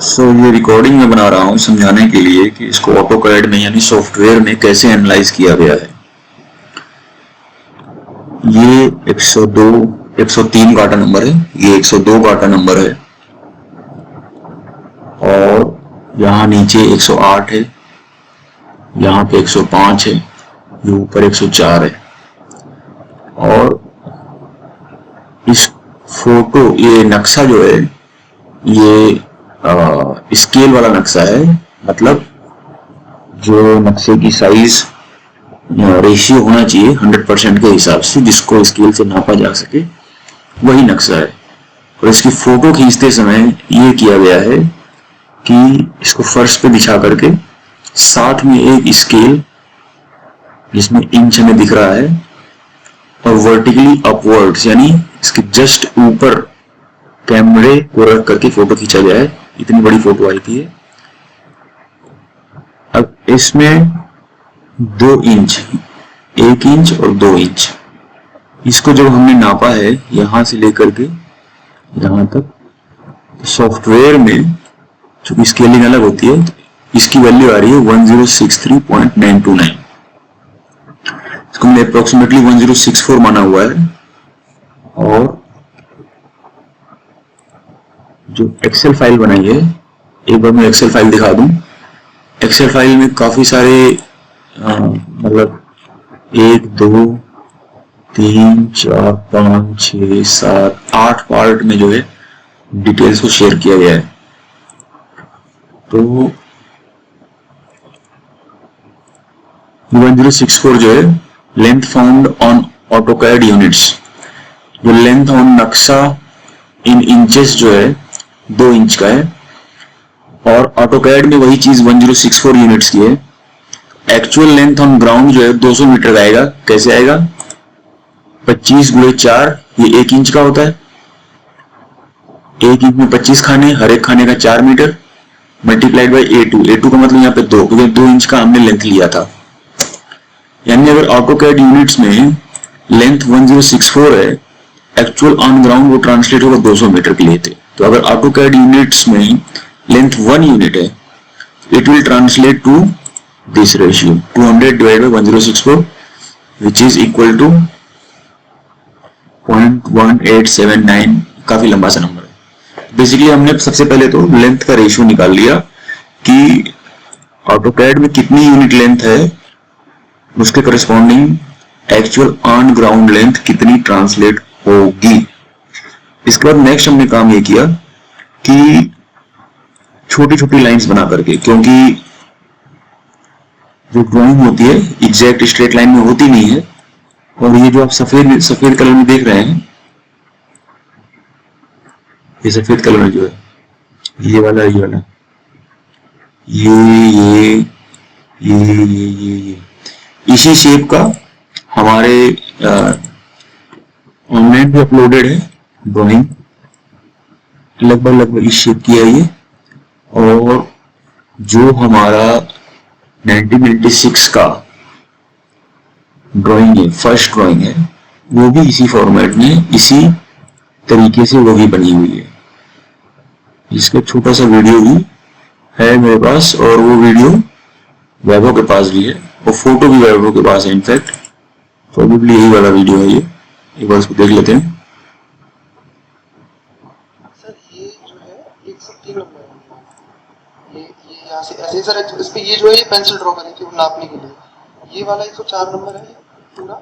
ये रिकॉर्डिंग में बना रहा हूँ समझाने के लिए कि इसको ऑटोकैड में यानी सॉफ्टवेयर में कैसे एनालाइज किया गया है। ये 102 103 गाटा नंबर है, ये 102 गाटा नंबर है और यहाँ नीचे 108 है, यहाँ पे 105 है, ये ऊपर 104 है। और इस फोटो ये नक्शा जो है ये स्केल वाला नक्शा है, मतलब जो नक्शे की साइज रेशियो होना चाहिए 100% के हिसाब से जिसको स्केल से नापा जा सके, वही नक्शा है। और इसकी फोटो खींचते समय ये किया गया है कि इसको फर्श पे बिछा करके साथ में एक स्केल जिसमें इंच में दिख रहा है और वर्टिकली अपवर्ड्स यानी इसके जस्ट ऊपर कैमरे को रख करके फोटो खींचा गया है। इतनी बड़ी फोटो आई थी। अब इसमें 2 इंच, 1 इंच और 2 इंच, इसको जब हमने नापा है यहां से लेकर के यहां तक, सॉफ्टवेयर में चूंकि स्केलिंग अलग होती है, इसकी वैल्यू आ रही है 1063.929। इसको मैंने अप्रोक्सीमेटली 1064 माना हुआ है। और जो एक्सेल फाइल बनाई है, एक बार मैं एक्सेल फाइल दिखा दूं। एक्सेल फाइल में काफी सारे मतलब 1 2 3 4 5 6 7 8 पार्ट में जो है डिटेल्स को शेयर किया गया है। तो 1064 जो है length found on AutoCAD units, जो लेंथ ऑन नक्शा इन इंचेस जो है 2 इंच का है और ऑटोकैड में वही चीज 1064 यूनिट्स की है। एक्चुअल लेंथ ऑन ग्राउंड जो है 200 मीटर का आएगा। कैसे आएगा? 25 × 4, ये 1 इंच का होता है। 1 इंच में 25 खाने, हर एक खाने का 4 मीटर, मल्टीप्लाइड बाई A2 का मतलब यहाँ पे 2, क्योंकि 2 इंच का हमने लेंथ लिया था। यानी अगर ऑटोकैड यूनिट्स में लेंथ 1064 है, एक्चुअल ऑन ग्राउंड वो ट्रांसलेट होगा 200 मीटर के लिए थे। तो अगर ऑटोकैड यूनिट्स में लेंथ 1 यूनिट है, it will translate to this ratio 200 divide by 1064 which is equal to 0.1879। काफी लंबा सा नंबर है। बेसिकली हमने सबसे पहले तो लेंथ का रेशियो निकाल लिया कि ऑटोकैड में कितनी यूनिट लेंथ है, उसके corresponding actual on ground length कितनी ट्रांसलेट होगी। इसके बाद नेक्स्ट हमने काम ये किया कि छोटी छोटी लाइंस बना करके, क्योंकि जो ड्राइंग होती है एग्जैक्ट स्ट्रेट लाइन में होती नहीं है। और ये जो आप सफेद कलर में देख रहे हैं, ये सफेद कलर में जो है ये वाला ये इसी शेप का हमारे ऑनलाइन भी अपलोडेड है ड्राइंग, लगभग इस शेप की है ये। और जो हमारा 1996 का ड्राइंग है, फर्स्ट ड्राइंग है, वो भी इसी फॉर्मेट में इसी तरीके से वो भी बनी हुई है। इसका छोटा सा वीडियो भी है मेरे पास और वो वीडियो वैभव के पास भी है और फोटो भी वैभव के पास है। इनफैक्ट प्रोबेबली यही वाला वीडियो है ये, एक बार इसको देख लेते हैं। सर ये जो है 103 नंबर है, ये यहाँ से ऐसे सर इस पे ये जो है ये पेंसिल ड्रॉ करें थी नापने के लिए, ये वाला 104 नंबर है पूरा।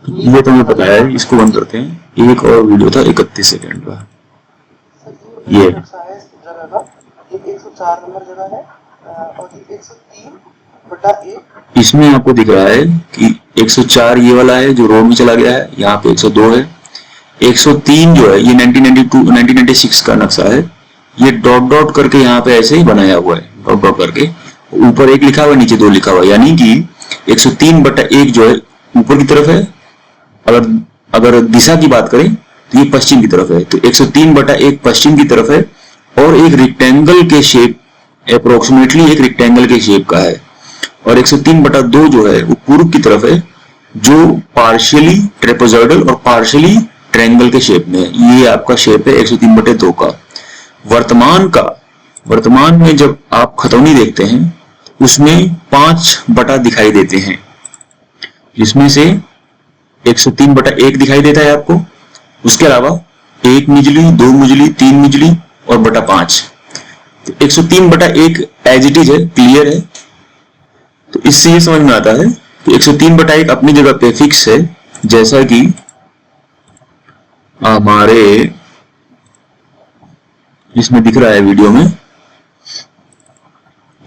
ये तो हमें पता है, इसको बंद करते हैं। एक और वीडियो था 31 सेकंड का, ये जगह का 104 नंबर जगह है और ये 103/1। इसमें आपको दिख रहा है कि 104 ये वाला है जो रो में चला गया है, यहाँ पे 102 है। 103 जो है ये 1996 का नक्शा है, ये डॉट डॉट करके यहाँ पे ऐसे ही बनाया हुआ है, डॉट डॉट करके ऊपर 1 लिखा हुआ है, नीचे 2 लिखा हुआ है। यानी कि 103/1 जो है ऊपर की तरफ है। अगर दिशा की बात करें तो ये पश्चिम की तरफ है, तो 103/1 पश्चिम की तरफ है और एक रेक्टेंगल के शेप, अप्रोक्सीमेटली एक रेक्टेंगल के शेप का है। और 103/2 जो है वो पूर्व की तरफ है, जो पार्शियली ट्रेपेजॉइडल और पार्शियली ट्रायंगल के शेप में है। ये आपका शेप है 103/2 का। वर्तमान का वर्तमान में जब आप खतौनी देखते हैं उसमें 5 बटा दिखाई देते हैं, जिसमें से 103/1 दिखाई देता है आपको, उसके अलावा 1 मिजली, 2 मिजली, 3 मिजली और बटा 5। तो 103/1 एज इट इज है, क्लियर है। तो इससे ये समझ में आता है कि 103/1 अपनी जगह पे फिक्स है, जैसा कि हमारे इसमें दिख रहा है वीडियो में,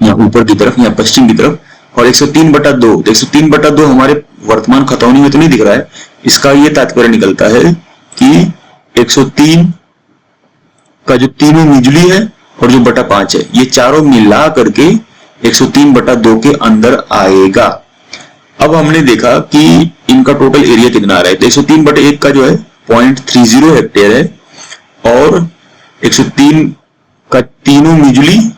यहाँ ऊपर की तरफ, यहाँ पश्चिम की तरफ। और 103/2, 103/2 हमारे वर्तमान खतौनी में तो नहीं दिख रहा है। इसका ये तात्पर्य निकलता है कि 103 का जो तीनों मिजली है और जो बटा 5 है, ये चारों मिला करके 103/2 के अंदर आएगा। अब हमने देखा कि इनका टोटल एरिया कितना आ रहा है। तो 103/1 का जो है 0.30 हेक्टेयर है और 103 का तीनों मिजली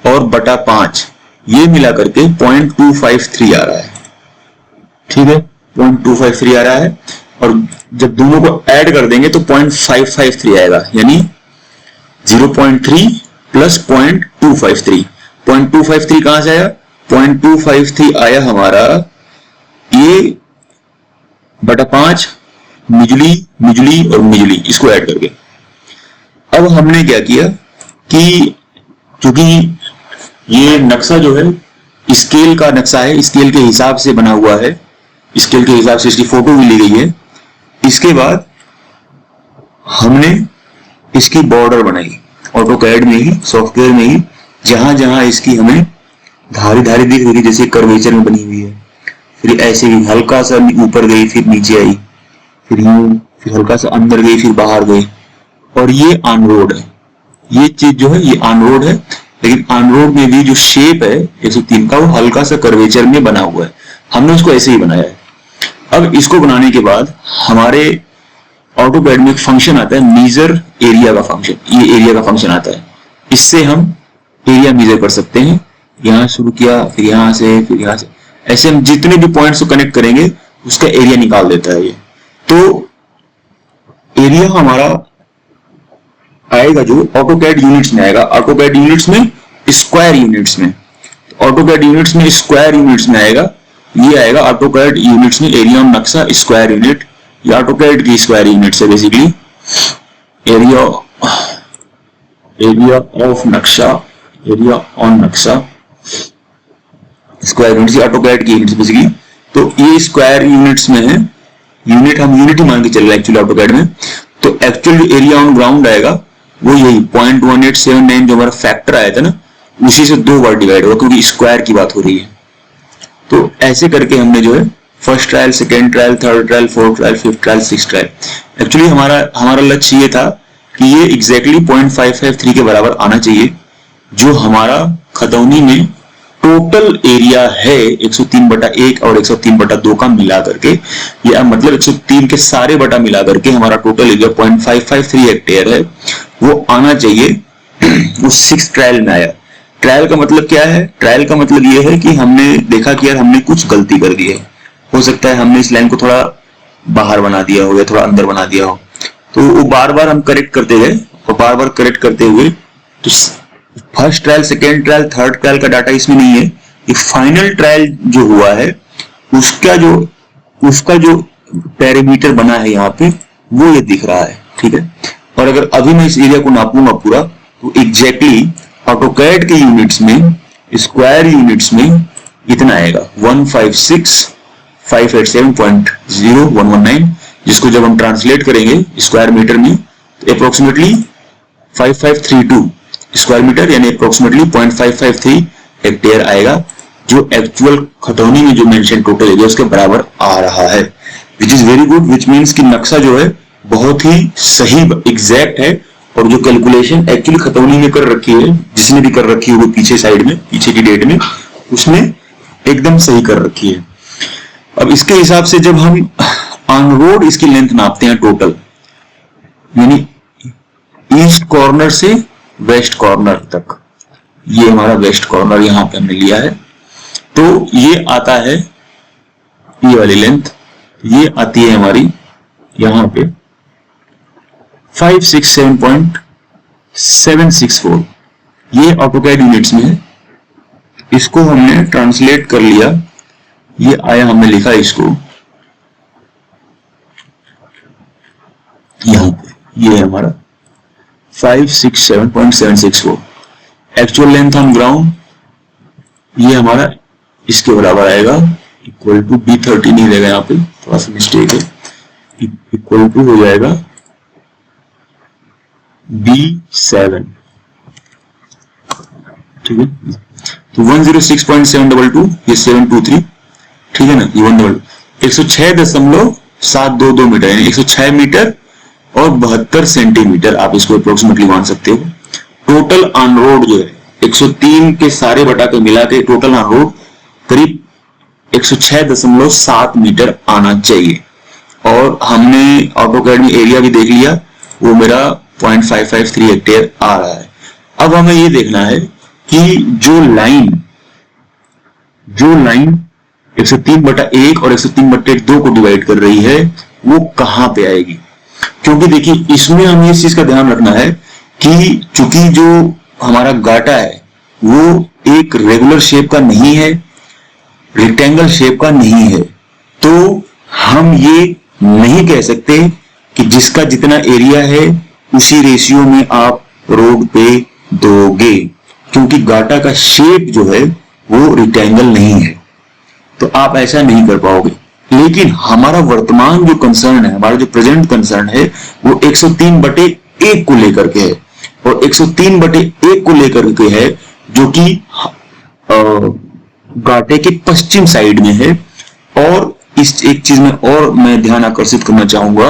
और बटा 5 ये मिला करके 0.253 आ रहा है। ठीक है, 0.253 आ रहा है। और जब दोनों को ऐड कर देंगे तो 0.553 आएगा, यानी 0.3 प्लस 0.253। 0.253 कहां से आया? 0.253 आया हमारा ये बटा 5 मिजली, मिजली और मिजली, इसको ऐड करके। अब हमने क्या किया कि क्योंकि ये नक्शा जो है स्केल का नक्शा है, स्केल के हिसाब से बना हुआ है, स्केल के हिसाब से इसकी फोटो भी ली गई है। इसके बाद हमने इसकी बॉर्डर बनाई ऑटोकैड में ही, सॉफ्टवेयर में ही, जहां जहां इसकी हमें धारी धारी दिख रही, जैसे कर्वेचर में बनी हुई है, फिर ऐसे ही हल्का सा ऊपर गई, फिर नीचे आई, फिर यूं, फिर हल्का सा अंदर गई, फिर बाहर गई। और ये ऑन रोड है, ये चीज जो है ये ऑन रोड है, लेकिन ऑन रोड में भी जो शेप है 103 का वो हल्का सा कर्वेचर में बना हुआ है। हमने उसको ऐसे ही बनाया है। अब इसको बनाने के बाद हमारे ऑटोकैड में एक फंक्शन आता है मेजर एरिया का फंक्शन, ये एरिया का फंक्शन आता है। इससे हम एरिया मेजर कर सकते हैं। यहां शुरू किया, फिर यहां से, फिर यहां से, ऐसे हम जितने भी पॉइंट्स को कनेक्ट करेंगे उसका एरिया निकाल देता है ये। तो एरिया हमारा आएगा जो ऑटोकैड यूनिट्स में आएगा, ऑटोकैड यूनिट्स में स्क्वायर यूनिट्स में, ऑटोकैड यूनिट्स में स्क्वायर यूनिट्स में आएगा। ये आएगा ऑटोकैड यूनिट्स में एरिया ऑन नक्शा स्क्वायर यूनिट, ये ऑटोकैड की स्क्वायर यूनिट्स है बेसिकली। एरिया ऑफ नक्शा, एरिया ऑन नक्शा स्क्वायर यूनिट्स, ऑटोकैड की यूनिट्स बेसिकली। तो ये स्क्वायर यूनिट्स में है, यूनिट हम यूनिट ही मान के चल रहे हैं एक्चुअली ऑटोकैड में। तो एक्चुअल एरिया ऑन ग्राउंड आएगा वो यही 0.1879 जो हमारा फैक्टर आया था ना, उसी से 2 बार डिवाइड होगा, क्योंकि स्क्वायर की बात हो रही है। तो ऐसे करके हमने जो है first trial, second trial, third trial, fourth trial, fifth trial, six trial, actually हमारा लक्ष्य ये था कि ये एग्जैक्टली 0.553 के बराबर आना चाहिए, जो हमारा खतौनी में टोटल एरिया है 103/1 और 103/2 का मिला करके, या मतलब 103 के सारे बटा मिला करके हमारा टोटल एरिया 0.553 हेक्टेयर है, वो आना चाहिए। वो 6 ट्रायल में आया। ट्रायल का मतलब क्या है? ट्रायल का मतलब ये है कि हमने देखा कि यार हमने कुछ गलती कर दी है, हो सकता है हमने इस लाइन को थोड़ा बाहर बना दिया हो या थोड़ा अंदर बना दिया हो, तो वो बार बार हम करेक्ट करते गए और बार बार करेक्ट करते हुए तो first trial, second trial, third trial का डाटा इसमें नहीं है। एक फाइनल ट्रायल जो हुआ है उसका जो पैरामीटर बना है यहाँ पे वो ये दिख रहा है, ठीक है। और अगर अभी मैं इस एरिया को नापूंगा पूरा तो एग्जैक्टली ऑटोकैड के यूनिट्स में, स्क्वायर यूनिट्स में इतना आएगा 156,587.0119, जिसको जब हम ट्रांसलेट करेंगे स्क्वायर मीटर में तो अप्रोक्सीमेटली 5532 स्क्वायर मीटर, यानी अप्रोक्सीमेटली 0.553 हेक्टेयर आएगा, जो एक्चुअल खतौनी में जो मेंशन टोटल एरिया उसके बराबर आ रहा है, which is very good, which means कि नक्शा जो है बहुत ही सही एग्जैक्ट है। और जो कैलकुलेशन एक्चुअली खतौनी में कर रखी है, जिसने भी कर रखी है वो पीछे साइड में, पीछे की डेट में, उसने एकदम सही कर रखी है। अब इसके हिसाब से जब हम ऑन रोड इसकी लेंथ नापते हैं टोटल, यानी ईस्ट कॉर्नर से वेस्ट कॉर्नर तक, ये हमारा वेस्ट कॉर्नर यहां पे हमने लिया है, तो ये आता है ये वाली लेंथ, ये आती है हमारी यहां पे 567.764, ये ऑटोकैड यूनिट्स में है, इसको हमने ट्रांसलेट कर लिया, ये आया, हमने लिखा इसको यहां पे, ये है हमारा 567.764। एक्चुअल लेंथ ऑन ग्राउंड ये हमारा इसके बराबर आएगा, इक्वल टू B30 नहीं रहेगा, यहाँ पे थोड़ा सा मिस्टेक है, इक्वल टू हो जाएगा B7, ठीक है। तो 106.722, ये 723, ठीक है ना, ये 106.722 मीटर, यानी 106 मीटर और 72 सेंटीमीटर, आप इसको अप्रोक्सीमेटली मान सकते हो। टोटल ऑन रोड जो है 103 के सारे बटा के मिला के टोटल ऑन रोड करीब 106.7 मीटर आना चाहिए। और हमने ऑटोकैड में एरिया भी देख लिया, वो मेरा 0.553 हेक्टेयर आ रहा है। अब हमें ये देखना है कि जो लाइन 103/1 और 103/2 को डिवाइड कर रही है वो कहां पे आएगी, क्योंकि देखिए इसमें हमें इस चीज का ध्यान रखना है कि चूंकि जो हमारा गाटा है वो एक रेगुलर शेप का नहीं है, रेक्टेंगल शेप का नहीं है, तो हम ये नहीं कह सकते कि जिसका जितना एरिया है उसी रेशियो में आप रोड पे दोगे, क्योंकि गाटा का शेप जो है वो रेक्टेंगल नहीं है, तो आप ऐसा नहीं कर पाओगे। लेकिन हमारा वर्तमान जो कंसर्न है, हमारा जो प्रेजेंट कंसर्न है वो 103/1 को लेकर के है, और 103/1 को लेकर के है जो कि गाटे के पश्चिम साइड में है। और इस एक चीज में और मैं ध्यान आकर्षित करना चाहूंगा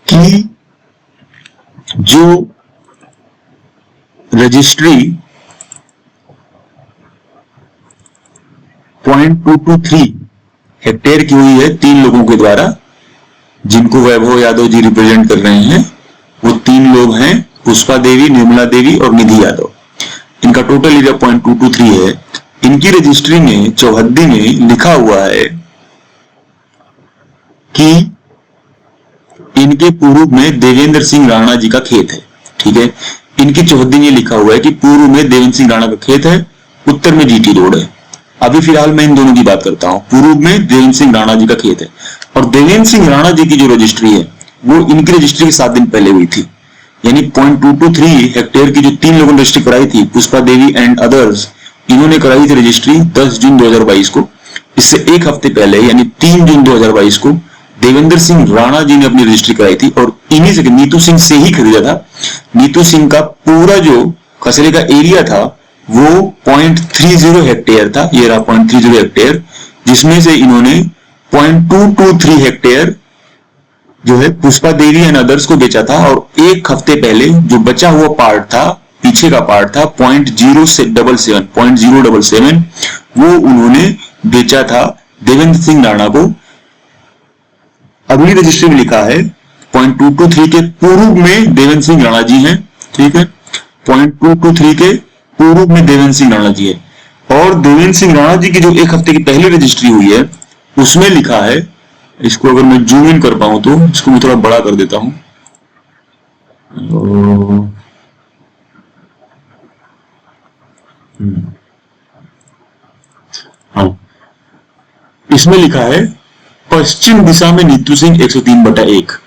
कि जो रजिस्ट्री 0.223 हेक्टेयर की हुई है 3 लोगों के द्वारा, जिनको वैभव यादव जी रिप्रेजेंट कर रहे हैं। वो 3 लोग हैं, पुष्पा देवी, निर्मला देवी और निधि यादव। इनका टोटल एरिया 0.223 है। इनकी रजिस्ट्री में चौहद्दी में लिखा हुआ है कि इनके पूर्व में देवेंद्र सिंह राणा जी का खेत है, ठीक है। इनकी चौहद्दी में लिखा हुआ है कि पूर्व में देवेंद्र सिंह राणा का खेत है, उत्तर में जीटी रोड है। अभी फिलहाल मैं इन दोनों की बात करता हूं। पूर्व में देवेंद्र सिंह राणा जी का खेत है, और देवेंद्र सिंह राणा जी की जो रजिस्ट्री है वो इनकी रजिस्ट्री के 7 दिन पहले हुई थी, यानी 0.223 हेक्टेयर की जो 3 लोगों ने रजिस्ट्री कराई थी, पुष्पा देवी एंड अदर्स, इन्होंने कराई थी रजिस्ट्री 10 जून 2022 को। इससे एक हफ्ते पहले यानी 3 जून 2022 को देवेंद्र सिंह राणा जी ने अपनी रजिस्ट्री कराई थी, और इन्हीं से नीतू सिंह से ही खरीदा था। नीतू सिंह का पूरा जो खसरे का एरिया था वो 0.30 हेक्टेयर था, ये रहा 0.30 हेक्टेयर, जिसमें से इन्होंने 0.223 हेक्टेयर जो है पुष्पा देवी एंड अदर्स को बेचा था, और एक हफ्ते पहले जो बचा हुआ पार्ट था, पीछे का पार्ट था 0.077 वो उन्होंने बेचा था देवेंद्र सिंह राणा को। अगली रजिस्ट्री में लिखा है 0.223 के पूर्व में देवेंद्र सिंह राणा जी हैं, ठीक है। 0.223 के पूर्व में देवेंद्र सिंह राणा जी है, और देवेंद्र सिंह राणा जी की जो एक हफ्ते की पहले रजिस्ट्री हुई है उसमें लिखा है, इसको अगर मैं जूम इन कर पाऊं तो इसको मैं थोड़ा बड़ा कर देता हूं, हाँ, इसमें लिखा है पश्चिम दिशा में नीतू सिंह 103/1।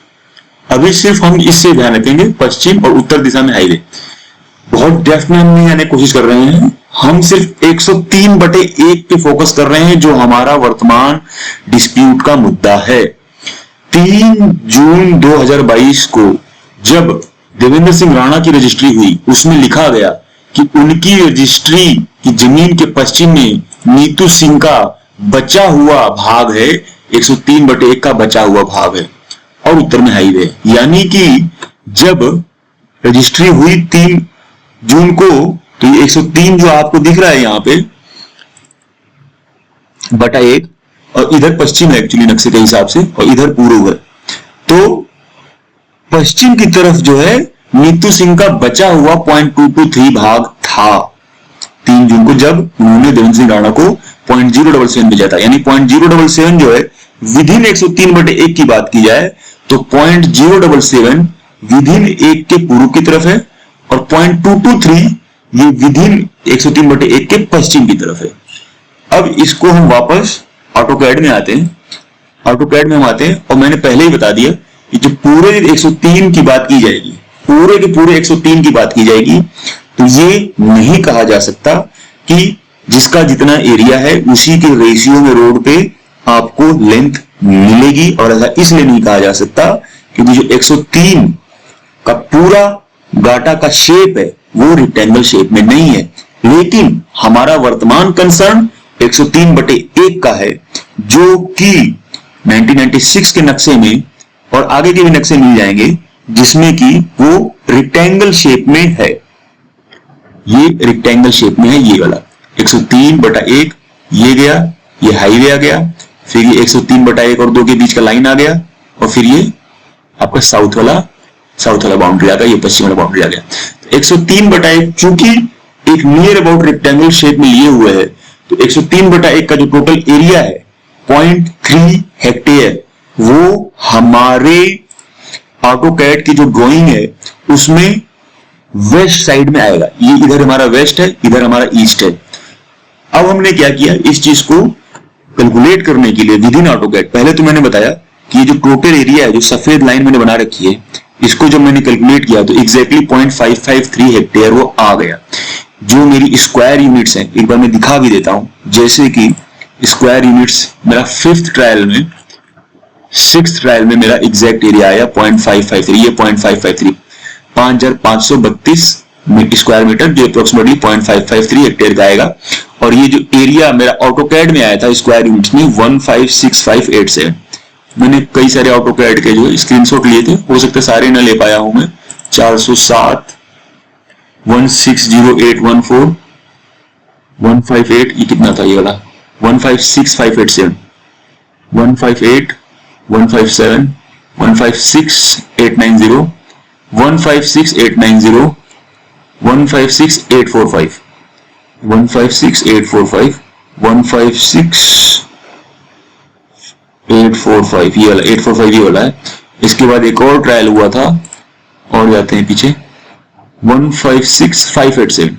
अभी सिर्फ हम इससे ध्यान रखेंगे, पश्चिम और उत्तर दिशा में हाईवे। बहुत डेप्थ में हम नहीं आने की कोशिश कर रहे हैं, हम सिर्फ 103/1 पे फोकस कर रहे हैं जो हमारा वर्तमान डिस्प्यूट का मुद्दा है। 3 जून 2022 को जब देवेंद्र सिंह राणा की रजिस्ट्री हुई उसमें लिखा गया कि उनकी रजिस्ट्री की जमीन के पश्चिम में नीतू सिंह का बचा हुआ भाग है, 103/1 का बचा हुआ भाग है, और उत्तर में हाईवे। यानी कि जब रजिस्ट्री हुई 3 जून को, तो ये 103 जो आपको दिख रहा है यहाँ पे /1, और इधर पश्चिम है एक्चुअली नक्शे के हिसाब से, और इधर पूर्व है। तो पश्चिम की तरफ जो है नीतू सिंह का बचा हुआ 0.223 भाग था 3 जून को, जब उन्होंने देवेंद्र सिंह राणा को 0.077 भेजा था। यानी 0.077 जो है विधिन 103/1 की बात की जाए तो 0.077 विधिन 1 के पूर्व की तरफ है, और 0.223 ये विदिन 103/1 के पश्चिम की तरफ है। अब इसको हम वापस ऑटोकैड में आते हैं, ऑटोकैड में हम आते हैं और मैंने पहले ही बता दिया कि जो पूरे 103 की बात की जाएगी, पूरे के पूरे 103 की बात की जाएगी, तो ये नहीं कहा जा सकता कि जिसका जितना एरिया है उसी के रेशियो में रोड पे आपको लेंथ मिलेगी। और ऐसा इसलिए नहीं कहा जा सकता क्योंकि जो 103 का पूरा गाटा का शेप है वो रेक्टेंगल शेप में नहीं है। लेकिन हमारा वर्तमान कंसर्न 103/1 का है, जो कि 1996 के नक्शे में और आगे के भी नक्शे मिल जाएंगे जिसमें कि वो रेक्टेंगल शेप में है। ये रेक्टेंगल शेप में है, ये वाला 103/1 ये गया, ये हाईवे आ गया, फिर ये 103/1 और 2 के बीच का लाइन आ गया, और फिर ये आपका साउथ वाला बाउंड्री आ गया, ये पश्चिम वाला बाउंड्री आ गया। 103/1 चूंकि एक नियर अबाउट रेक्टेंगल शेप में लिए हुए है, तो 103/1 का जो टोटल एरिया है 0.3 हेक्टेयर, वो हमारे ऑटोकैड की जो ड्राइंग है उसमें वेस्ट साइड में आएगा। ये इधर हमारा वेस्ट है, इधर हमारा ईस्ट है। अब हमने क्या किया, इस चीज को कैलकुलेट करने के लिए विद इन ऑटोकैड, पहले तो मैंने बताया कि ये जो टोटल एरिया है, जो सफेद लाइन मैंने बना रखी है, इसको जब मैंने कैलकुलेट किया तो एग्जैक्टली 0.553 हेक्टेयर वो आ गया। जो मेरी स्क्वायर यूनिट्स हैं, एक बार मैं दिखा भी देता हूं, जैसे कि स्क्वायर यूनिट्स मेरा 6th ट्रायल में मेरा एग्जैक्ट एरिया आया 0.553, ये 0.553 5532 स्क्वायर मीटर, जो अप्रोक्सीमेटली 0.553 हेक्टेयर का आएगा। और ये जो एरिया मेरा ऑटोकैड में आया था स्क्वायर यूनिट्स में 156587। मैंने कई सारे ऑटोकैड के जो स्क्रीनशॉट लिए थे, हो सकता है सारे ना ले पाया हूं मैं। 407 160814 158, ये कितना था ये वाला 156587 158 157 156890 156890 156845 156845 156845 ये वाला 845 ये वाला है। इसके बाद एक और ट्रायल हुआ था, और जाते हैं पीछे 156587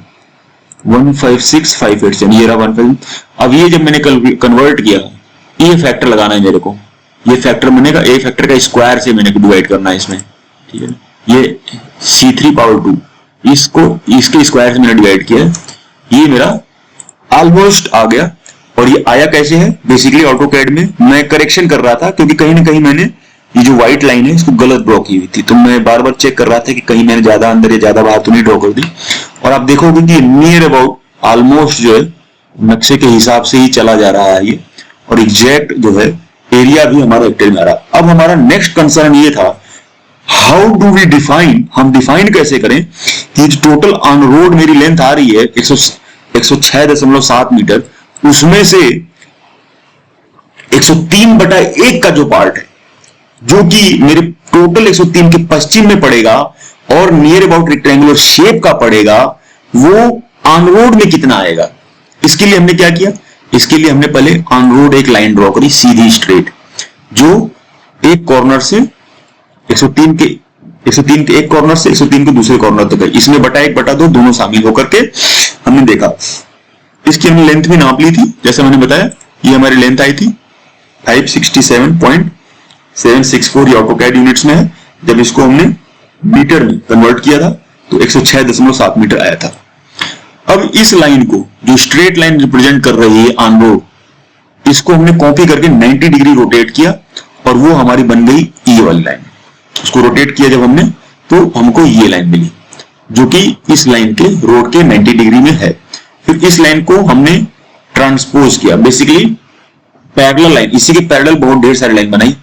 156587 ये रहा 15। अब ये जब मैंने कन्वर्ट किया, ये फैक्टर लगाना है मेरे को, ये फैक्टर बनेगा ए फैक्टर का स्क्वायर से मैंने डिवाइड करना है इसमें, ठीक है। ये C3/2 इसको इसके स्क्वायर से मैंने डिवाइड किया, ये मेरा ऑलमोस्ट आ गया। और ये आया कैसे है, बेसिकली ऑटोकैड में मैं करेक्शन कर रहा था क्योंकि कहीं ना कहीं मैंने ये जो व्हाइट लाइन है इसको गलत ड्रॉ की हुई थी, तो मैं बार बार चेक कर रहा था कि कहीं मैंने ज्यादा अंदर या ज्यादा बाहर तो नहीं ड्रॉ कर दी। और आप देखोगे कि नियर अबाउट ऑलमोस्ट जो है नक्शे के हिसाब से ही चला जा रहा है ये, और एग्जैक्ट जो है एरिया भी हमारा हेक्टेयर में आ रहा। अब हमारा नेक्स्ट कंसर्न ये था, हाउ डू वी डिफाइन, हम डिफाइन कैसे करें कि टोटल ऑन रोड मेरी लेंथ आ रही है 106.7 मीटर, उसमें से 103/1 का जो पार्ट है जो कि मेरे टोटल 103 के पश्चिम में पड़ेगा और नियर अबाउट रेक्टेंगुलर शेप का पड़ेगा, वो ऑन रोड में कितना आएगा। इसके लिए हमने क्या किया, इसके लिए हमने पहले ऑन रोड एक लाइन ड्रॉ करी सीधी स्ट्रेट, जो एक कॉर्नर से 103 के एक कॉर्नर से 103 के दूसरे कॉर्नर तक है। इसमें बटा 1/2 दोनों शामिल होकर के हमने देखा। इसकी हमने लेंथ भी नाप ली थी, जैसे मैंने बताया ये हमारी लेंथ आई थी 567.764, ये ऑटोकैड यूनिट्स में है। जब इसको हमने मीटर में कन्वर्ट किया था तो 106.7 मीटर आया था। अब इस लाइन को जो स्ट्रेट लाइन रिप्रेजेंट कर रही है ऑन रोड, इसको हमने कॉपी करके 90 डिग्री रोटेट किया और वो हमारी बन गई ये वाली लाइन। उसको रोटेट किया जब हमने तो हमको ये लाइन मिली जो कि इस लाइन के रोड के 90 डिग्री में है। फिर इस लाइन को हमने ट्रांसपोज किया, बेसिकली पैरेलल लाइन, इसी के पैरेलल बहुत ढेर सारी लाइन बनाई,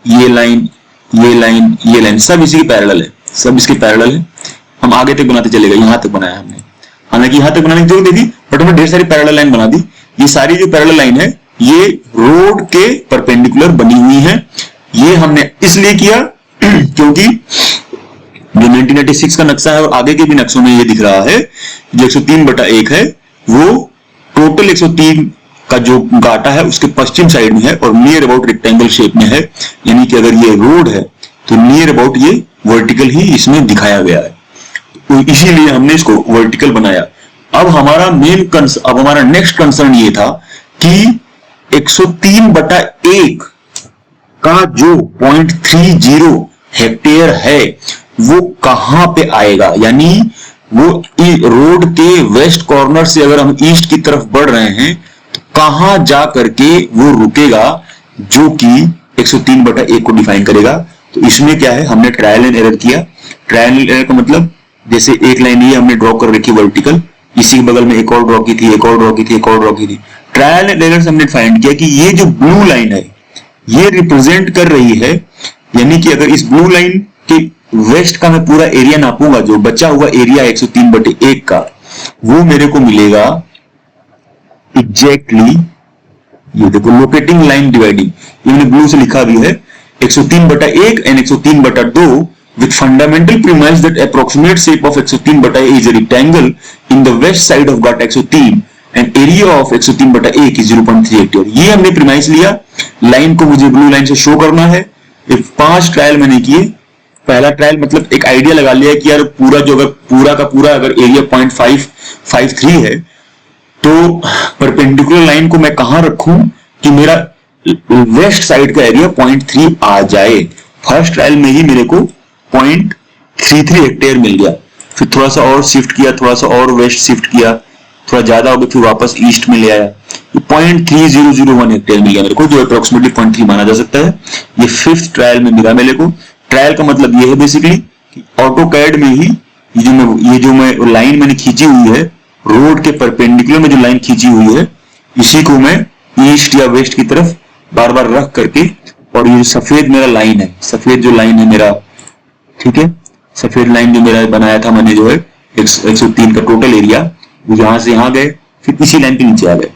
ये लाइन ये लाइन ये लाइन सब इसी के पैरेलल है, सब इसके पैरेलल है। हम आगे तक बनाते चले गए, यहां तक बनाया हमने, हालांकि यहां तक बनाने की जरूरत थी बट हमने ढेर सारी पैरेलल लाइन बना दी। ये सारी जो पैरेलल लाइन है ये रोड के परपेंडिकुलर बनी हुई है। ये हमने इसलिए किया क्योंकि जो 1996 का नक्शा है और आगे के भी नक्शों में ये दिख रहा है, जो 103/1 है वो टोटल 103 का जो गाटा है उसके पश्चिम साइड में है और नियर अबाउट रेक्टेंगल शेप में है। यानी कि अगर ये रोड है तो नियर अबाउट ये वर्टिकल ही इसमें दिखाया गया है। इसीलिए हमने इसको वर्टिकल बनाया। अब हमारा अब हमारा नेक्स्ट कंसर्न ये था कि 103/1 का जो 0.30 हेक्टेयर है वो कहां पे आएगा, यानी वो रोड के वेस्ट कॉर्नर से अगर हम ईस्ट की तरफ बढ़ रहे हैं तो कहां जा करके वो रुकेगा, जो कि 103/1 को डिफाइन करेगा। तो इसमें क्या है, हमने ट्रायल एंड एरर किया। ट्रायल एंड एरर का मतलब जैसे एक लाइन ये हमने ड्रॉ कर रखी वर्टिकल, इसी के बगल में एक और ड्रॉ की थी, एक और ड्रॉ की थी, एक और ड्रॉ की थी। ट्रायल एंड एरर से हमने फाइंड किया कि ये जो ब्लू लाइन है ये रिप्रेजेंट कर रही है, यानी कि अगर इस ब्लू लाइन के वेस्ट का मैं पूरा एरिया नापूंगा, जो बचा हुआ एरिया 103/1 का, वो मेरे को मिलेगा एग्जैक्टली ये देखो, लोकेटिंग लाइन डिवाइडिंग, इन्होंने ब्लू से लिखा भी है 103/1 and 103/2 with fundamental premise that approximate shape of 103/1 is a rectangle in the west side of Ghat 103 and area of 103/1 is 0.3 hectare. ये हमने प्रीमाइस लिया, लाइन को मुझे ब्लू लाइन से शो करना है। 5 ट्रायल मैंने किए। पहला ट्रायल मतलब एक आइडिया लगा लिया कि यार पूरा जो अगर पूरा का पूरा अगर एरिया 0.553 है तो परपेंडिकुलर लाइन को मैं कहां रखूं कि मेरा वेस्ट साइड का एरिया 0.3 आ जाए। फर्स्ट ट्रायल में ही मेरे को 0.33 हेक्टेयर मिल गया। फिर थोड़ा सा और शिफ्ट किया, थोड़ा सा और वेस्ट शिफ्ट किया, थोड़ा ज्यादा हो गया, फिर वापस ईस्ट में ले आया, 0.3001 हेक्टेयर मिल गया मेरे को, जो अप्रोक्सीमेटली 0.3 माना जा सकता है। ये 5th ट्रायल में मिला मेरे को। ट्रायल का मतलब ये है बेसिकली कि ऑटोकैड में ही ये जो मैं लाइन मैंने खींची हुई है, रोड के परपेंडिकुलर में जो लाइन खींची हुई है, इसी को मैं ईस्ट या वेस्ट की तरफ बार बार रख करके, और ये सफेद मेरा लाइन है, सफेद जो लाइन है मेरा, ठीक है, सफेद लाइन जो मेरा बनाया था मैंने, जो है 103 का टोटल एरिया, वो यहां से यहां गए, फिर इसी लाइन के नीचे आ गए,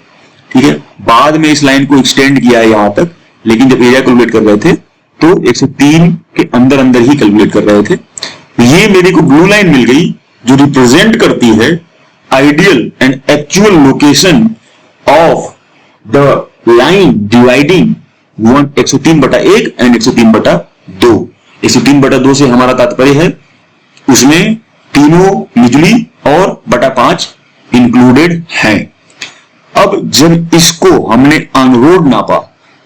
ठीक है। बाद में इस लाइन को एक्सटेंड किया है यहां तक, लेकिन जब एरिया कैलकुलेट कर रहे थे तो 103 के अंदर अंदर ही कैलकुलेट कर रहे थे। ये मेरे को ब्लू लाइन मिल गई जो रिप्रेजेंट करती है ideal and actual location of the line dividing 103/1 and 103/2। 103/2 से हमारा तात्पर्य है उसमें तीनों निचली और बटा 5 इंक्लूडेड हैं। अब जब इसको हमने ऑन रोड नापा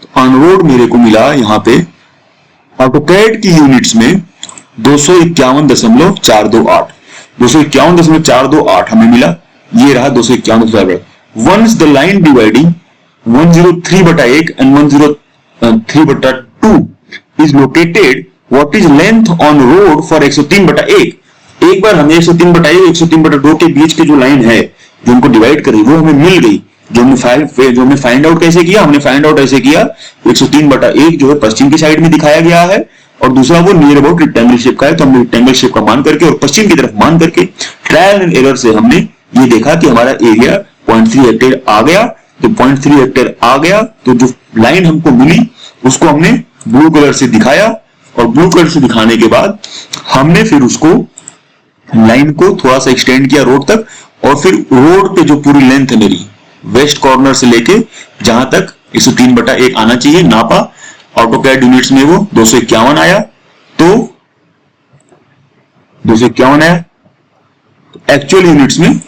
तो ऑन रोड मेरे को मिला यहां पे ऑटोकैड की यूनिट्स में 251.428 251.428 हमें मिला। ये रहा 251। Once the line dividing 103/1 and 103/2 is located, what is length on road for 103/1? एक बार हमें 103/1 103/2 के बीच की जो लाइन है जो उनको डिवाइड करी वो हमें मिल गई। जो हमने फाइंड आउट कैसे किया, हमने फाइंड आउट ऐसे किया 103/1 जो है पश्चिम की साइड में दिखाया गया है और दूसरा वो नियर अबाउट रेक्टेंगल शेप का है, तो हमने रेक्टेंगल शेप का मान करके और पश्चिम की तरफ मान करके ट्रायल एंड एरर से हमने ये देखा कि हमारा एरिया 0.3 हेक्टेयर आ गया। तो 0.3 हेक्टेयर आ गया तो जो लाइन हमको मिली उसको हमने ब्लू कलर से दिखाया, और ब्लू कलर से दिखाने के बाद हमने फिर उसको लाइन को थोड़ा सा एक्सटेंड किया रोड तक, और फिर रोड पे जो पूरी लेंथ है मेरी वेस्ट कॉर्नर से लेके जहां तक 103/1 आना चाहिए नापा। ऑटोकैड यूनिट्स में वो 251 आया, तो 251 आया। तो एक्चुअल यूनिट्स में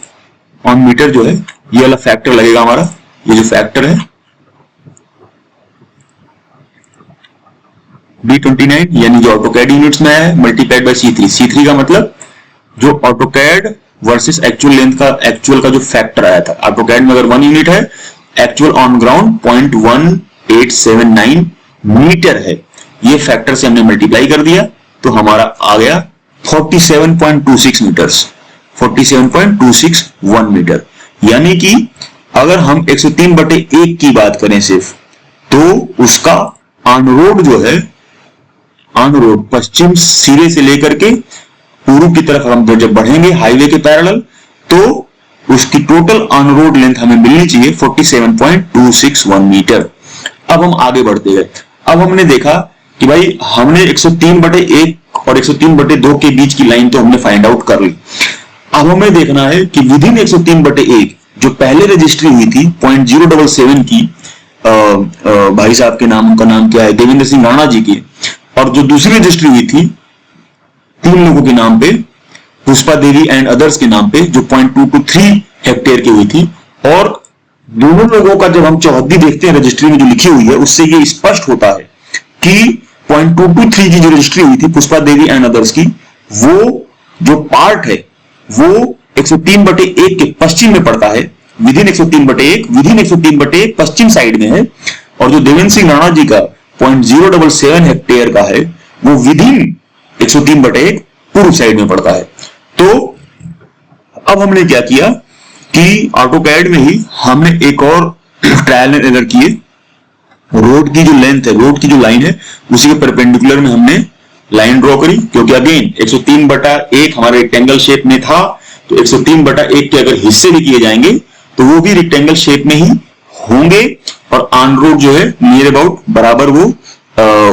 ऑन मीटर जो है ये वाला फैक्टर लगेगा हमारा, ये जो फैक्टर है B29 यानी जो ऑटोकैड यूनिट्स में आया है मल्टीप्लाइड बाय C3। C3 का मतलब जो ऑटोकैड वर्सेस एक्चुअल लेंथ का एक्चुअल का जो फैक्टर आया था। ऑटोकैड में अगर 1 यूनिट है, एक्चुअल ऑन ग्राउंड 0.1879 मीटर है, ये फैक्टर से हमने मल्टीप्लाई कर दिया तो हमारा आ गया 47.26 मीटर्स, 47.261 मीटर। यानी कि अगर हम 103/1 की बात करें सिर्फ, तो उसका ऑन रोड जो है, ऑन रोड पश्चिम सिरे से लेकर के पूर्व की तरफ हम जब बढ़ेंगे हाईवे के पैरेलल, तो उसकी टोटल ऑन रोड लेंथ हमें मिलनी चाहिए 47.261 मीटर। अब हम आगे बढ़ते गए। अब हमने देखा कि भाई हमने 103/1 और 103/2 के बीच की लाइन तो हमने फाइंड आउट कर ली। अब हमें देखना है कि विद इन 103/1 जो पहले रजिस्ट्री हुई थी 0.077 की, भाई साहब के नाम, उनका नाम क्या है, देवेंद्र सिंह राणा जी की, और जो दूसरी रजिस्ट्री हुई थी 3 लोगों के नाम पे पुष्पा देवी एंड अदर्स के नाम पे, जो 0.223 हेक्टेयर की हुई थी। और दोनों लोगों का जब हम चौहद्दी देखते हैं रजिस्ट्री में जो लिखी हुई है, उससे ये स्पष्ट होता है कि 0.223 की जो रजिस्ट्री हुई थी पुष्पा देवी एंड अदर्स की, वो जो पार्ट है वो 103/1 के पश्चिम में पड़ता है, विदिन 103/1 पश्चिम साइड में है। और जो देवेंद्र सिंह राणा जी का 0.077 हेक्टेयर का है वो विदिन 103/1 पूर्व साइड में पड़ता है। तो अब हमने क्या किया कि ऑटोकैड में ही हमने एक और ट्रायल एंड एरर किए। रोड की जो लेंथ है, रोड की जो लाइन है, उसी के परपेंडिकुलर में हमने लाइन ड्रॉ करी, क्योंकि अगेन 103/1 हमारे रेक्टेंगल शेप में था, तो 103/1 के अगर हिस्से भी किए जाएंगे तो वो भी रेक्टेंगल शेप में ही होंगे, और ऑन रोड जो है नियर अबाउट बराबर वो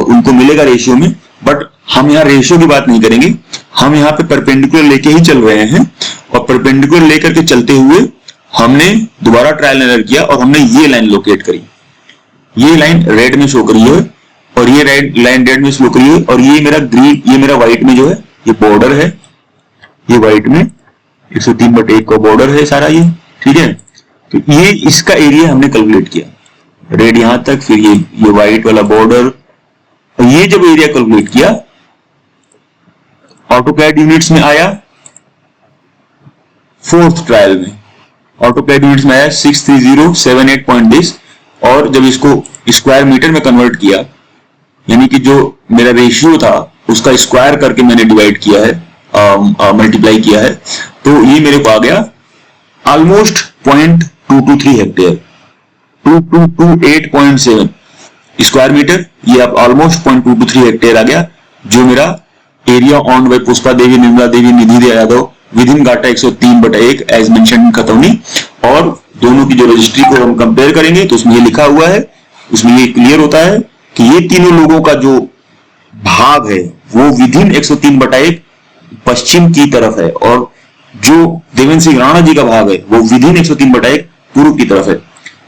उनको मिलेगा रेशियो में। बट हम यहाँ रेशियो की बात नहीं करेंगे, हम यहाँ पे परपेंडिकुलर लेके ही चल रहे हैं, और परपेंडिकुलर लेकर के चलते हुए हमने दोबारा ट्रायल एरर किया और हमने ये लाइन लोकेट करी। ये लाइन रेड में शो करी है और ये लाइन रेड में शो करी है, और ये मेरा ग्रीन, ये मेरा व्हाइट में जो है ये बॉर्डर है, ये व्हाइट में 103/1 का बॉर्डर है सारा ये, ठीक है। तो ये इसका एरिया हमने कैलकुलेट किया, रेड यहां तक, फिर ये व्हाइट वाला बॉर्डर। ये जब एरिया कैलकुलेट किया ऑटोकैड यूनिट्स में आया, फोर्थ ट्रायल में ऑटोकैड यूनिट्स में आया 63078.this, और जब इसको स्क्वायर मीटर में कन्वर्ट किया, यानी कि जो मेरा रेशियो था उसका स्क्वायर करके मैंने डिवाइड किया है, मल्टीप्लाई किया है, तो ये मेरे को आ गया ऑलमोस्ट 0.223 हेक्टेयर, 2228.7 स्क्वायर मीटर। ये अब ऑलमोस्ट 0.223 हेक्टेयर आ गया, जो मेरा area on by Pushpa Devi, Nirmala Devi, Nidhi Yadav within गाटा 103/1 एज मेंशन इन खतौनी। और दोनों की जो रजिस्ट्री को हम कंपेयर करेंगे तो उसमें ये लिखा हुआ है, उसमें ये क्लियर होता है कि ये तीनों लोगों का जो भाग है वो विदिन 103/1 पश्चिम की तरफ है, और जो देवेंद्र सिंह राणा जी का भाग है वो विदिन 103/1 पूर्व की तरफ है।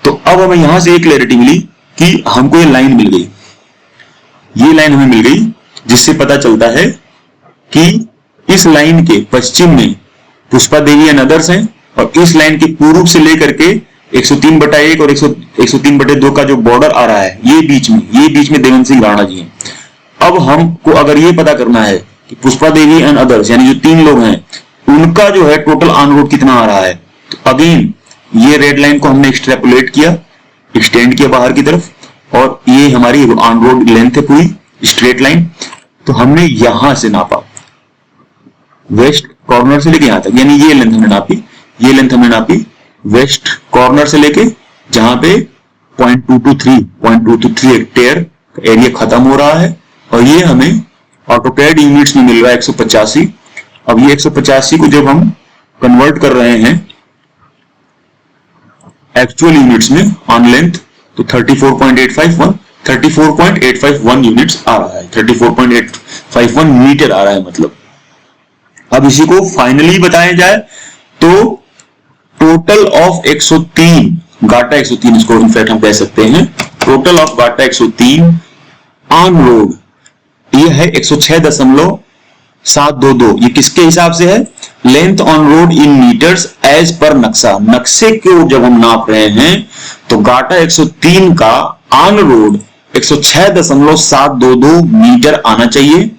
तो अब हमें यहां से एक क्लैरिटी मिली कि हमको ये लाइन मिल गई, ये लाइन हमें मिल गई, जिससे पता चलता है कि इस लाइन के पश्चिम में पुष्पा देवी एंड अदर्स हैं, और इस लाइन के पूर्व से लेकर के 103/1 और 103/2 का जो बॉर्डर आ रहा है, ये बीच में देवेंद्र सिंह राणा जी हैं। अब हमको अगर ये पता करना है कि पुष्पा देवी एंड अदर्स यानी जो तीन लोग हैं उनका जो है टोटल ऑन रोड कितना आ रहा है, तो अगेन ये रेड लाइन को हमने एक्सट्रैपोलेट किया, एक्सटेंड किया बाहर की तरफ, और ये हमारी ऑन रोड लेंथ है पूरी स्ट्रेट लाइन। तो हमने यहां से नापा वेस्ट कॉर्नर से लेके यहां तक, यानी ये लेंथ हमने नापी, ये लेंथ हमने नापी वेस्ट कॉर्नर से लेके जहां पे 0.223 हेक्टेयर एरिया खत्म हो रहा है, और ये हमें ऑटोकैड यूनिट्स में मिल रहा है 185। अब ये 185 को जब हम कन्वर्ट कर रहे हैं एक्चुअल यूनिट्स में ऑन लेंथ, तो 34.851 यूनिट्स आ रहा है, 34.851 मीटर आ रहा है मतलब। अब इसी को फाइनली बताया जाए तो टोटल ऑफ 103 गाटा 103 इसको इनफैक्ट हम कह सकते हैं, टोटल ऑफ गाटा 103 ऑन रोड ये है 106.722। ये किसके हिसाब से है? Length on road in metres as per नक्शा। नक्शे को जब हम नाप रहे हैं तो गाटा 103 का ऑन रोड 106.722 मीटर आना चाहिए।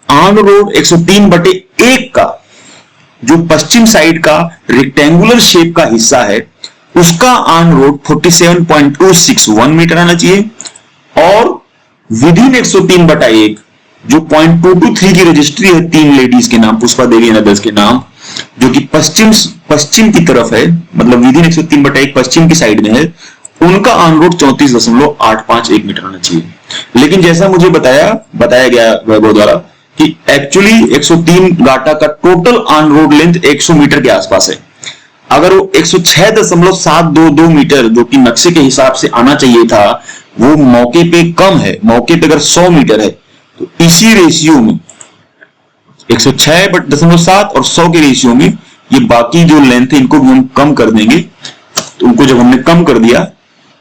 ऑन रोड 103/1 का जो पश्चिम साइड का रेक्टेंगुलर शेप का हिस्सा है उसका ऑन रोड 47.261 मीटर आना चाहिए, और विदिन 103/1 जो 0.223 की रजिस्ट्री है तीन लेडीज के नाम, पुष्पा देवी एंड अदर्स के नाम, जो कि पश्चिम की तरफ है, मतलब विदिन 103/1 पश्चिम की साइड में है, उनका ऑन रोड 34.851 मीटर आना चाहिए। लेकिन जैसा मुझे बताया गया वैभव द्वारा कि एक्चुअली 103 गाटा का total on road length 100 metre के आसपास है। अगर वो 106.722 मीटर जो कि नक्शे के हिसाब से आना चाहिए था वो मौके पे कम है, मौके पे अगर 100 मीटर है तो इसी रेशियो में 106.7 और 100 के रेशियो में ये बाकी जो लेंथ है इनको भी हम कम कर देंगे। तो उनको जब हमने कम कर दिया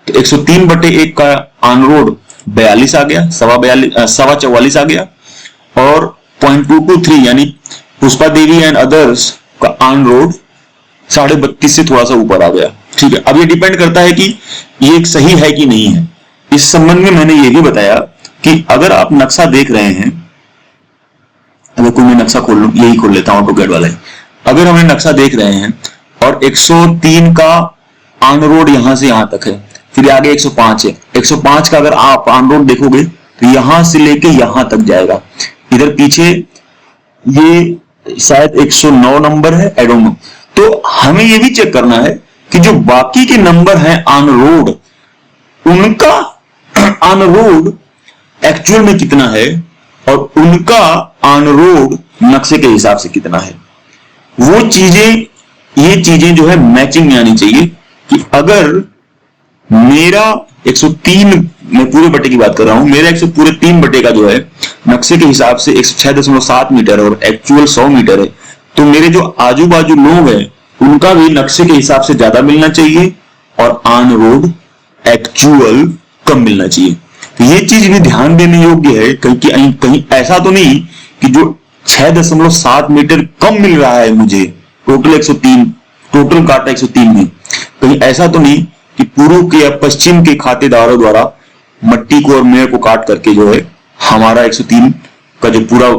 तो 103/1 का ऑन रोड 42 आ गया, 44 आ गया, और 0.223 यानी पुष्पा देवी एंड अदर्स का ऑन रोड 32.5 से थोड़ा सा ऊपर आ गया। ठीक है, अब ये डिपेंड करता है कि ये सही है कि नहीं है। इस संबंध में मैंने ये भी बताया कि अगर आप नक्शा देख रहे हैं, अगर कोई मैं नक्शा खोल लूं, यही खोल लेता हूं ऑटोकैड वाला ही। अगर हम नक्शा देख रहे हैं और 103 का ऑन रोड यहां से यहां तक है, फिर आगे 105 है। 105 का अगर आप ऑन रोड देखोगे तो यहां से लेके यहां तक जाएगा। इधर पीछे ये शायद 109 नंबर है, आई डोंट नो। तो हमें ये भी चेक करना है कि जो बाकी के नंबर हैं ऑन रोड, उनका ऑन रोड एक्चुअल में कितना है और उनका ऑन रोड नक्शे के हिसाब से कितना है। वो चीजें, ये चीजें जो है मैचिंग में आनी चाहिए कि अगर मेरा 103, मैं पूरे बटे की बात कर रहा हूं, मेरा 103 बटे का जो है नक्शे के हिसाब से 106.7 मीटर और एक्चुअल 100 मीटर है, तो मेरे जो आजू बाजू लोग हैं उनका भी नक्शे के हिसाब से ज्यादा मिलना चाहिए और ऑन रोड एक्चुअल कम मिलना चाहिए। तो ये चीज भी ध्यान देने योग्य है, कहीं ऐसा तो नहीं कि जो 6.7 मीटर कम मिल रहा है मुझे टोटल 103, टोटल काटा 103 में, कहीं ऐसा तो नहीं कि पूर्व के या पश्चिम के खातेदारों द्वारा मट्टी को और मेड़ को काट करके जो है हमारा 103 का जो पूरा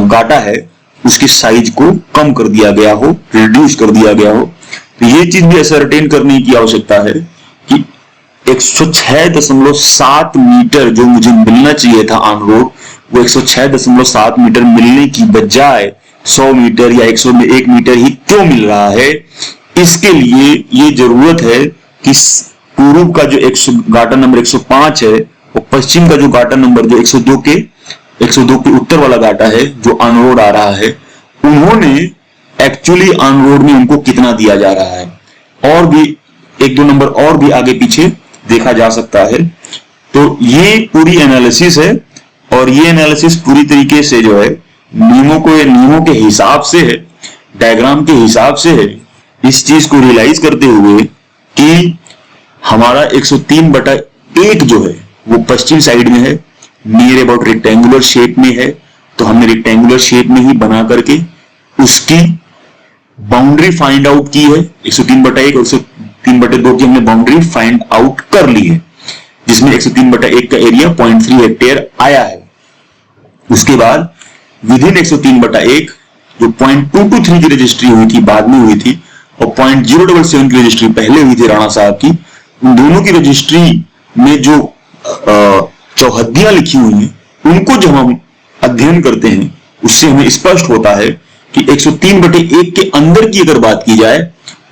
गाटा है उसकी साइज को कम कर दिया गया हो, रिड्यूस कर दिया गया हो। तो ये चीज भी असरटेन करने की आवश्यकता है कि 106.7 मीटर जो मुझे मिलना चाहिए था ऑन रोड, वो 106.7 मीटर मिलने की बजाय 100 मीटर या 101 मीटर ही क्यों मिल रहा है। इसके लिए ये जरूरत है कि पूर्व का जो गाटा नंबर 105 है और पश्चिम का जो गाटा नंबर जो 102 के उत्तर वाला गाटा है जो ऑन रोड आ रहा है, उन्होंने एक्चुअली ऑन रोड में उनको कितना दिया जा रहा है। और भी 1-2 नंबर और भी आगे पीछे देखा जा सकता है। तो ये पूरी एनालिसिस है और ये एनालिसिस पूरी तरीके से जो है नियमों के हिसाब से है, डायग्राम के हिसाब से है। इस चीज को रियलाइज करते हुए कि हमारा 103/1 जो है वो पश्चिम साइड में है, नियर अबाउट रेक्टेंगुलर शेप में है, तो हमने रेक्टेंगुलर शेप में ही बना करके उसकी बाउंड्री फाइंड आउट की है। 103/1 और 103/2 की हमने बाउंड्री फाइंड आउट कर ली है, जिसमें 103/1 का एरिया 0.3 हेक्टेयर आया है। उसके बाद विदिन 103/1 जो 0.223 की रजिस्ट्री हुई थी, बाद में हुई थी, और 0.077 की रजिस्ट्री पहले हुई थी राणा साहब की, उन दोनों की रजिस्ट्री में जो चौहद्दियां लिखी हुई हैं उनको जब हम अध्ययन करते हैं उससे हमें स्पष्ट होता है कि 103/1 के अंदर की अगर बात की जाए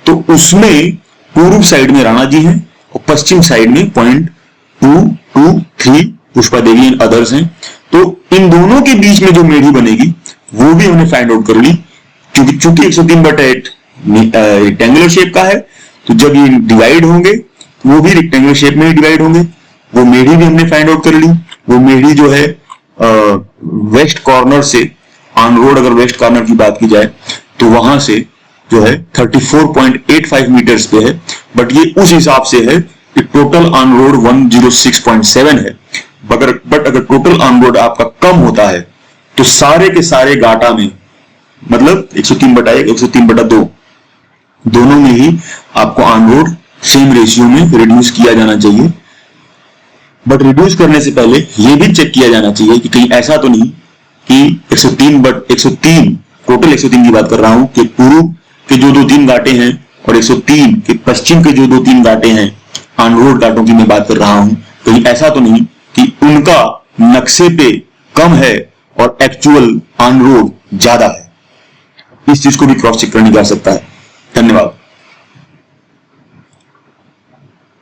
तो उसमें पूर्व साइड में राणा जी हैं और पश्चिम साइड में 0.223 पुष्पा देवी एंड अदर्स हैं। तो इन दोनों के बीच में जो मेढ़ी बनेगी वो भी हमने फाइंड आउट कर ली, क्योंकि चूंकि 103/8 रेक्टेंगुलर शेप का है, तो जब ये डिवाइड होंगे वो भी रेक्टेंगुलर शेप में ही डिवाइड होंगे। वो मेढ़ी भी हमने फाइंड आउट कर ली। वो मेढ़ी जो है वेस्ट कॉर्नर से ऑन रोड, अगर वेस्ट कॉर्नर की बात की जाए तो वहां से जो है 34.85 मीटर्स पे है, बट ये उस हिसाब से है कि टोटल ऑन रोड 106.7 है। बट अगर टोटल ऑन रोड आपका कम होता है तो सारे के सारे गाटा में, मतलब 103/1 103/2 दोनों में ही आपको ऑन रोड सेम रेशियो में रिड्यूस किया जाना चाहिए। बट रिड्यूस करने से पहले यह भी चेक किया जाना चाहिए कि कहीं ऐसा तो नहीं कि 103 टोटल 103 की बात कर रहा हूं कि पूर्व के जो 2-3 गाटे हैं और 103 के पश्चिम के जो 2-3 गाटे हैं ऑन रोड गाटों की मैं बात कर रहा हूं, कहीं ऐसा तो नहीं कि उनका नक्शे पे कम है और एक्चुअल ऑन रोड ज्यादा है। इस चीज को भी क्रॉस चेक करने की आवश्यकता है। धन्यवाद।